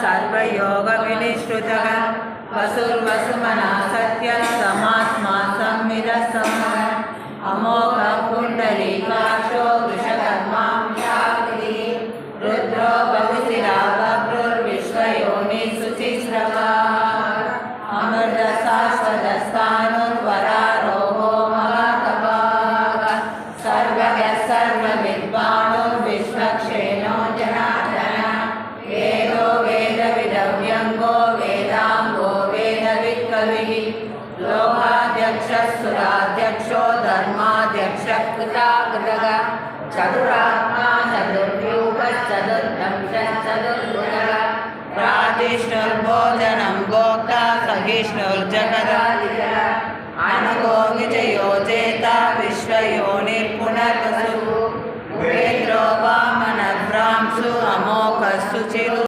सर्वयोगविनिश्रुतः वसुर्वसुमना सत्यः समात्मा संविदः सम्मः अमोघ पुण्डरीकाक्षो वृषकर्मांशाकृतिः रुद्रो बहुशिरा बभ्रुर्विश्वयोनिः शुचिस्रवः अमृतशाश्वतस्थाणुर्वरारोहो महातपाः सर्वगः सर्वविद्वाणुर्विश्वक्षेणो जनार्दनः वेदो वेदविदव्यङ्गो वेदाङ्गो वेदवित्कविः लोकाध्यक्षः सुराध्यक्षो धर्माध्यक्षः कृताकृतः चतुरात्मा चतुर्व्यूहश्चतुर्दंशः चतुर्भुजः प्रातिष्ठुर्भोजनं भोक्ता सहिष्णुर्जगदादिजः अनुगो विजयो चेता विश्वयोनिर्पुनर्वसुः उपेन्द्रो वामनभ्रांशु अमोघः सुचिरु